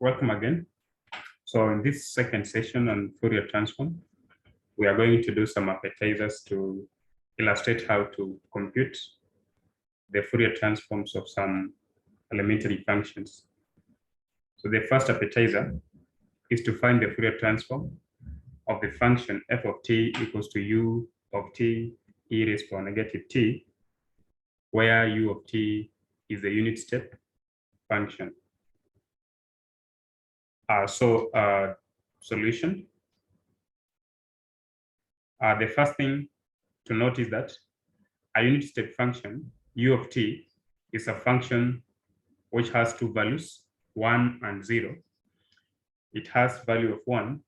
Welcome again. So in this second session on Fourier transform, we are going to do some appetizers to illustrate how to compute the Fourier transforms of some elementary functions. So the first appetizer is to find the Fourier transform of the function f of t equals to u of t e raised to negative t, where u of t is the unit step function. Solution. The first thing to note is that a unit step function, u of t, is a function which has two values, 1 and 0. It has value of 1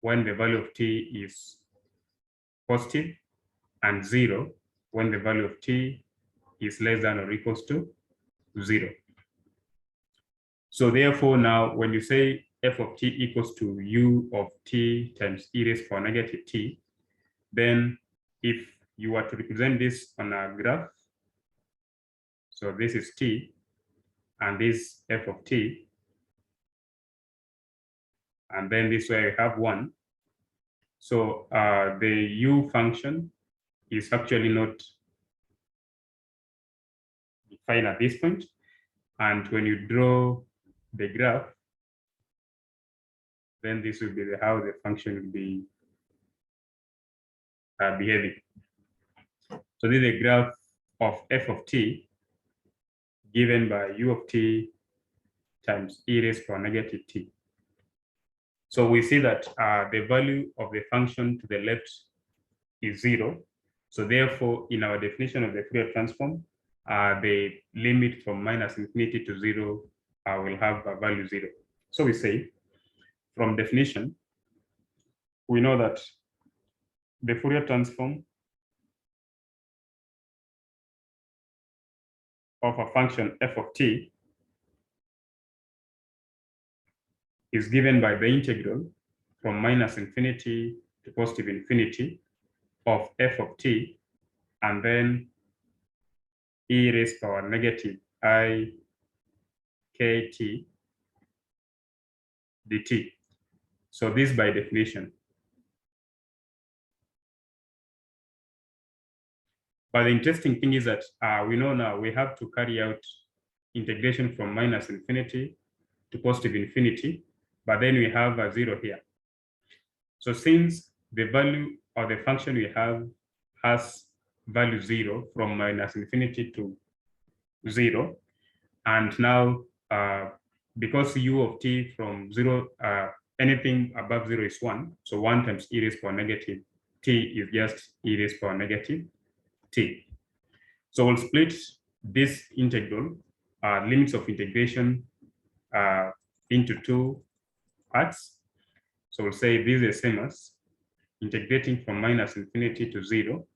when the value of t is positive, and 0 when the value of t is less than or equals to 0. So therefore, now when you say f of t equals to u of t times e raised to negative t, then if you were to represent this on a graph, so this is t, and this f of t, and then this way we have 1. So the u function is actually not defined at this point. And when you draw the graph, then this will be how the function will be behaving. So this is a graph of f of t given by u of t times e raised to negative t. So we see that the value of the function to the left is 0. So therefore, in our definition of the Fourier transform, the limit from minus infinity to 0 will have a value 0. So we say, from definition, we know that the Fourier transform of a function f of t is given by the integral from minus infinity to positive infinity of f of t, and then e raised to negative I kt dt. So this by definition. But the interesting thing is that we know now we have to carry out integration from minus infinity to positive infinity, but then we have a 0 here. So since the value of the function we have has value 0 from minus infinity to 0, and now because u of t from 0, anything above 0 is 1, so 1 times e raised to negative t is just e raised to negative t. So we'll split this integral, limits of integration, into two parts. So we'll say this is the same as integrating from minus infinity to 0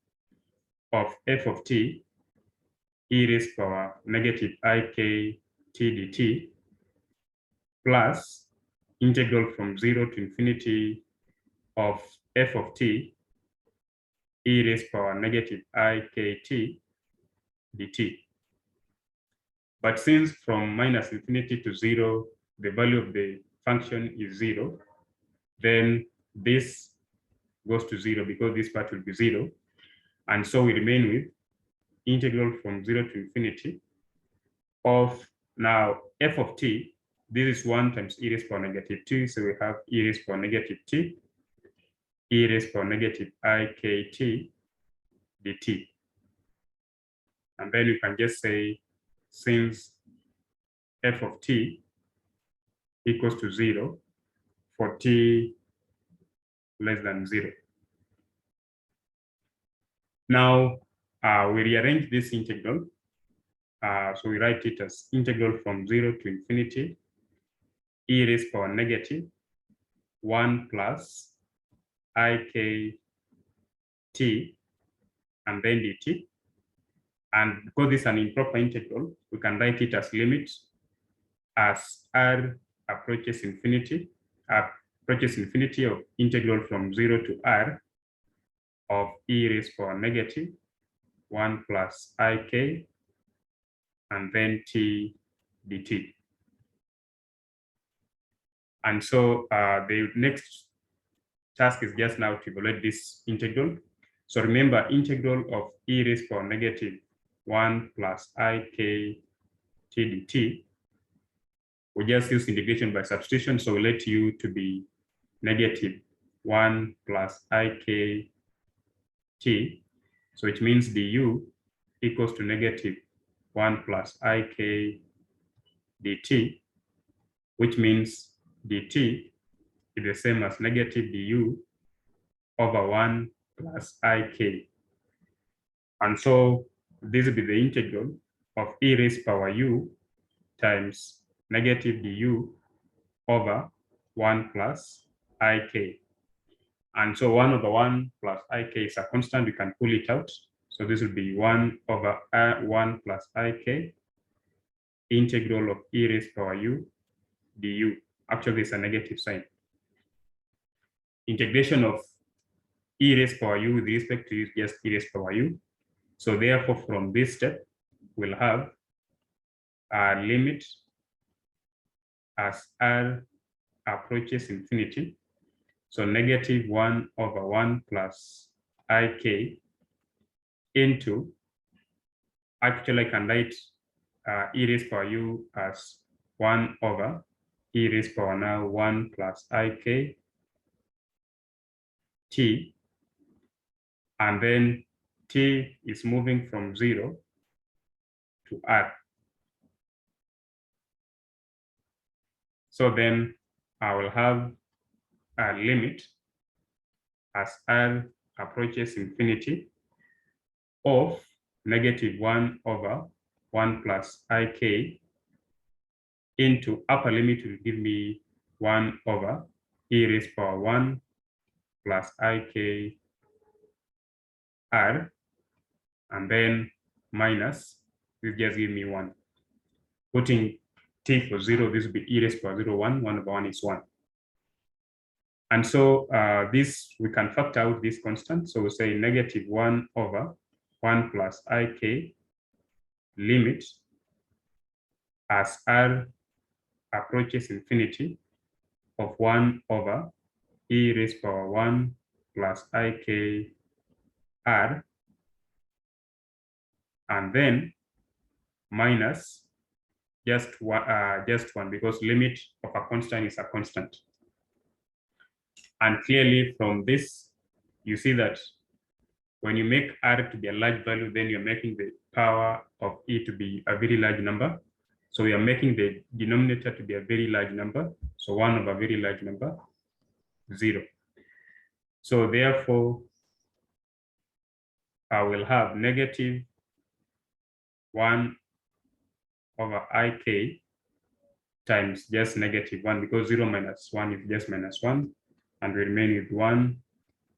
of f of t e raised to negative I k t dt plus integral from 0 to infinity of f of t e raised to negative I k t dt. But since from minus infinity to 0, the value of the function is 0, then this goes to 0 because this part will be 0. And so we remain with integral from 0 to infinity of now f of t. This is 1 times e raised to negative t. So we have e raised to negative t, e raised to negative I k t dt. And then you can just say, since f of t equals to 0 for t less than 0. Now we rearrange this integral. So we write it as integral from 0 to infinity e raised to negative 1 plus I k t and then dt. And because this is an improper integral, we can write it as limit as r approaches infinity of integral from 0 to r of e raised to negative 1 plus I k and then t dt. And so the next task is just now to evaluate this integral. So remember, integral of e raised to power negative 1 plus I k t dt. We just use integration by substitution, so we let u to be negative 1 plus I k t. So it means du equals to negative 1 plus I k dt, which means dt is the same as negative du over 1 plus ik. And so this will be the integral of e raised power u times negative du over 1 plus ik. And so 1 over 1 plus ik is a constant, we can pull it out. So this will be 1 over 1 plus ik integral of e raised power u du. Actually, it's a negative sign. Integration of e raised power u with respect to just e raised power u. So therefore, from this step, we'll have a limit as r approaches infinity. So negative 1 over 1 plus ik into, actually I can write e raised power u as 1 over e raised power now 1 plus ik t, and then t is moving from 0 to r. So then I will have a limit as r approaches infinity of negative 1 over 1 plus ik into upper limit will give me 1 over e raised power 1 plus ik r, and then minus, this just give me 1. Putting t for 0, this will be e raised power 0, 1, 1 over 1 is 1. And so this, we can factor out this constant. So we say negative 1 over 1 plus ik limit as r approaches infinity of 1 over e raised power 1 plus ik r, and then minus just one because limit of a constant is a constant. And clearly from this, you see that when you make r to be a large value, then you're making the power of e to be a very large number. So we are making the denominator to be a very large number. So 1 over very large number, 0. So therefore, I will have negative 1 over ik times just negative 1, because 0 minus 1 is just minus 1, and we remain with 1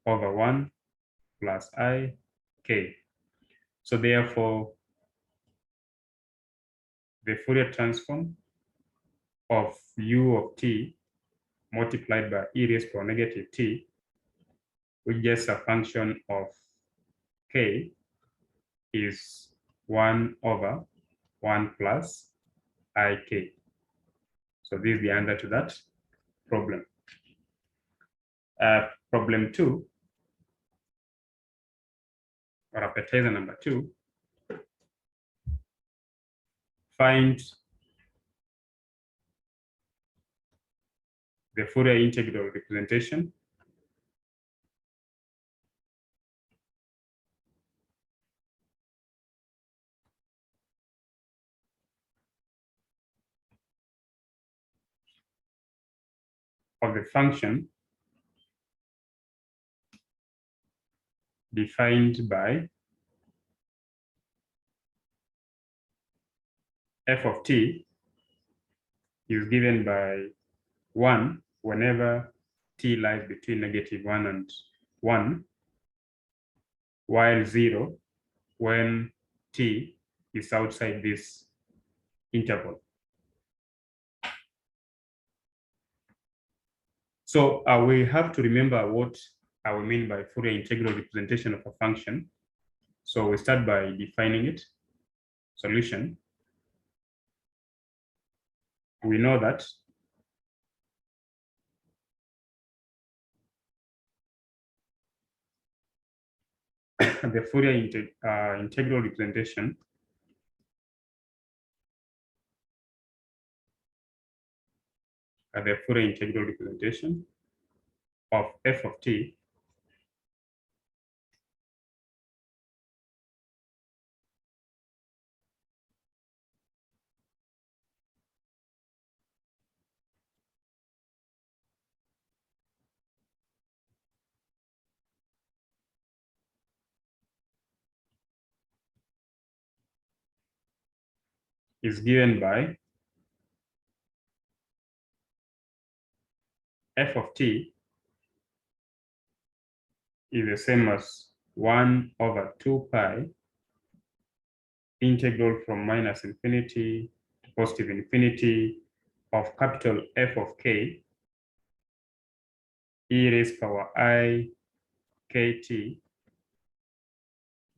over 1 plus ik. So therefore, the Fourier transform of u of t multiplied by e raised to power negative t, which is just a function of k, is 1 over 1 plus ik. So this is the answer to that problem. Problem 2, or appetizer number 2, find the Fourier integral representation of the function defined by f of t is given by 1 whenever t lies between -1 and 1, while 0 when t is outside this interval. So we have to remember what we mean by Fourier integral representation of a function. So we start by defining it. Solution. We know that the Fourier integral representation of f of t is given by f of t is the same as 1 over 2 pi integral from minus infinity to positive infinity of capital F of k e raised power I kt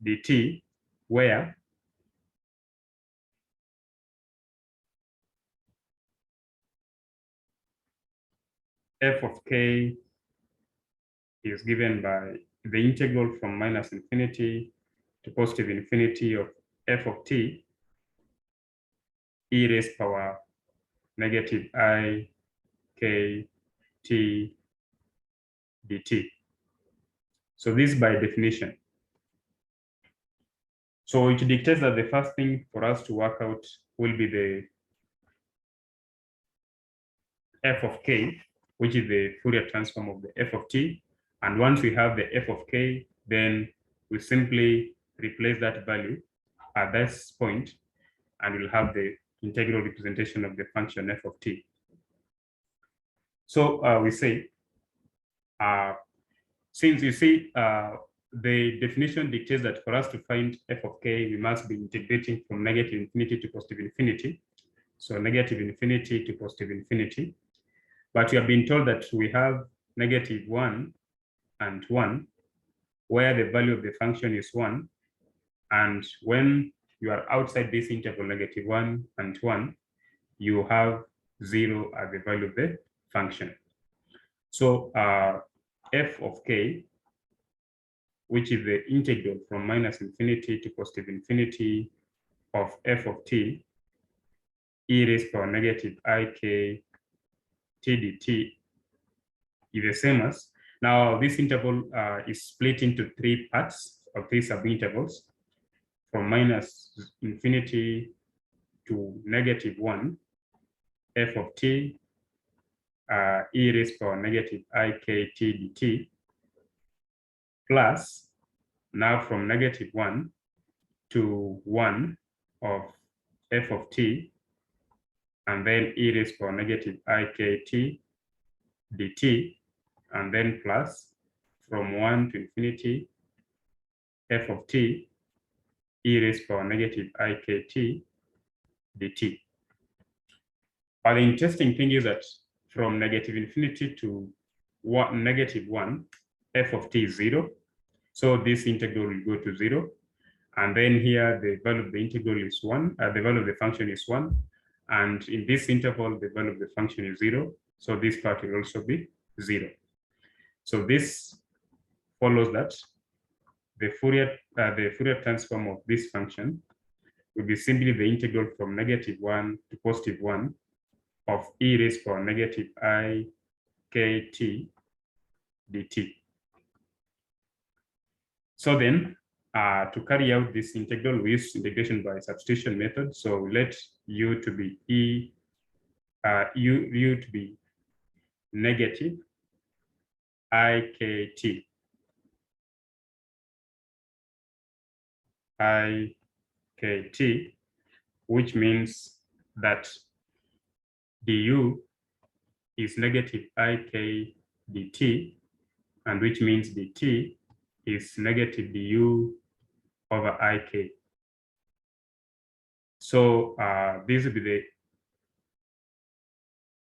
dt, where f of k is given by the integral from minus infinity to positive infinity of f of t e raised power negative I k t dt. So this by definition. So it dictates that the first thing for us to work out will be the f of k, which is the Fourier transform of the f of t. And once we have the f of k, then we simply replace that value at this point, and we'll have the integral representation of the function f of t. So we say, since you see, the definition dictates that for us to find f of k, we must be integrating from negative infinity to positive infinity. So negative infinity to positive infinity. But we have been told that we have negative 1 and 1, where the value of the function is 1. And when you are outside this interval, negative 1 and 1, you have 0 as the value of the function. So f of k, which is the integral from minus infinity to positive infinity of f of t e raised power negative I k t dt, is the same as, now this interval is split into 3 parts or 3 subintervals from minus infinity to negative 1 f of t e raised power negative I k t dt, plus now from negative 1 to 1 of f of t, and then e raised power negative I k t dt, and then plus from 1 to infinity f of t e raised power negative I k t dt. But the interesting thing is that from negative infinity to negative 1, f of t is 0. So this integral will go to 0. And then here, the value of the integral is 1. The value of the function is 1. And in this interval, the value of the function is 0. So this part will also be 0. So this follows that the Fourier transform of this function will be simply the integral from negative 1 to positive 1 of e raised power negative I k t dt. So then, to carry out this integral, we use integration by substitution method. So we let u to be u to be negative I k t I k t, which means that du is negative I k dt, and which means dt is negative du over I k. So this will be the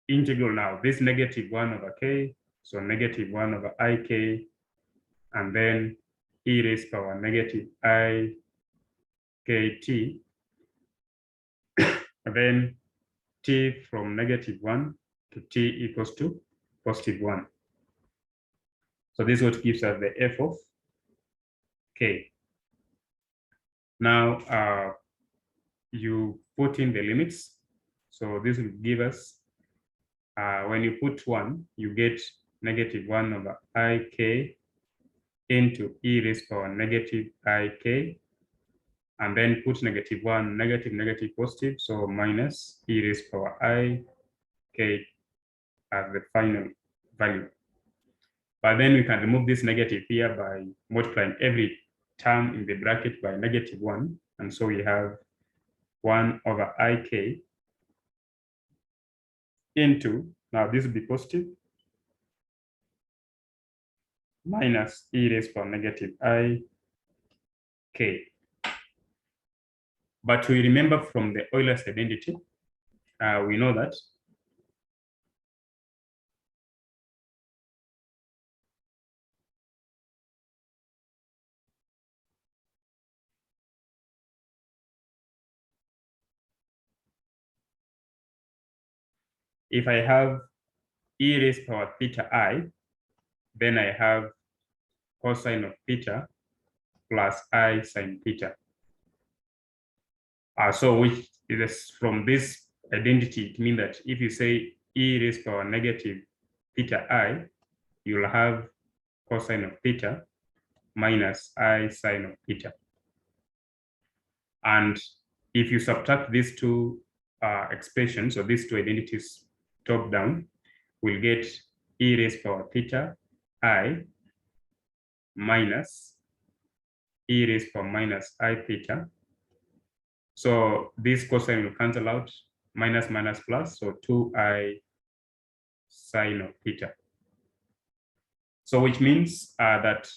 integral now. This negative 1 over k, so negative 1 over I k, and then e raised power negative I k t, and then t from negative 1 to t equals to positive 1. So this is what gives us the f of k. Now you put in the limits. So this will give us, when you put 1, you get -1 over ik into e raised power -ik, and then put -1, negative, positive, so minus e raised power ik as the final value. But then we can remove this negative here by multiplying every term in the bracket by -1, and so we have 1 over ik into, now this will be positive, minus e raised power -ik. But we remember from the Euler's identity, we know that if I have e raised power theta I, then I have cosine of theta plus I sine theta. So which is from this identity, it means that if you say e raised power -theta I, you'll have cosine of theta minus I sine of theta. And if you subtract these two expressions, or these two identities top down, we'll get e raised power theta I minus e raised power minus I theta. So this cosine will cancel out, minus plus, so 2I sine of theta. So which means that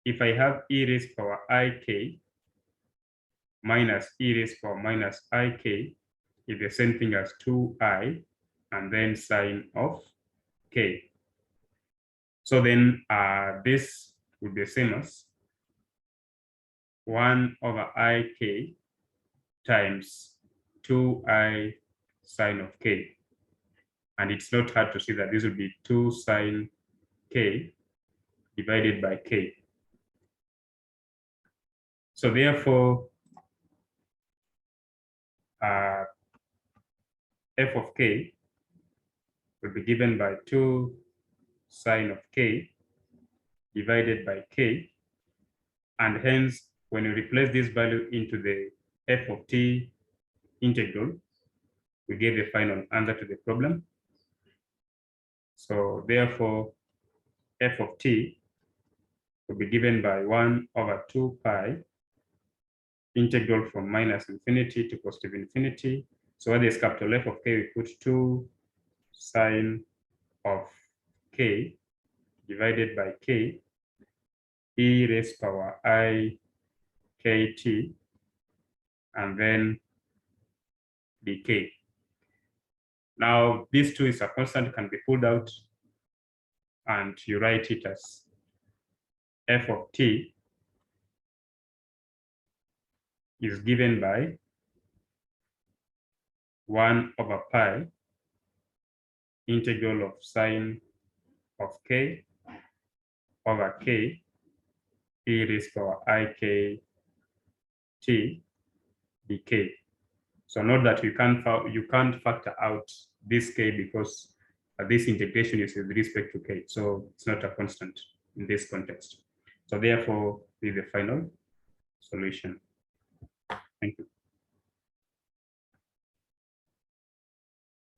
if I have e raised power ik minus e raised power minus ik is the same thing as 2I and then sine of k. So then this would be the same as 1 over ik times 2I sine of k. And it's not hard to see that this would be 2 sine k divided by k. So therefore, f of k will be given by 2 sine of k divided by k. And hence, when you replace this value into the f of t integral, we get the final answer to the problem. So therefore, f of t will be given by 1 over 2 pi integral from minus infinity to positive infinity. So where there's capital F of k, we put 2 sine of k divided by k e raised power I kt, and then dk. Now, these 2 is a constant, can be pulled out, and you write it as f of t is given by 1 over pi integral of sine of k over k e raised power I k t dk. So note that you can't factor out this k because this integration is with respect to k, so it's not a constant in this context. So therefore, this is the final solution. Thank you.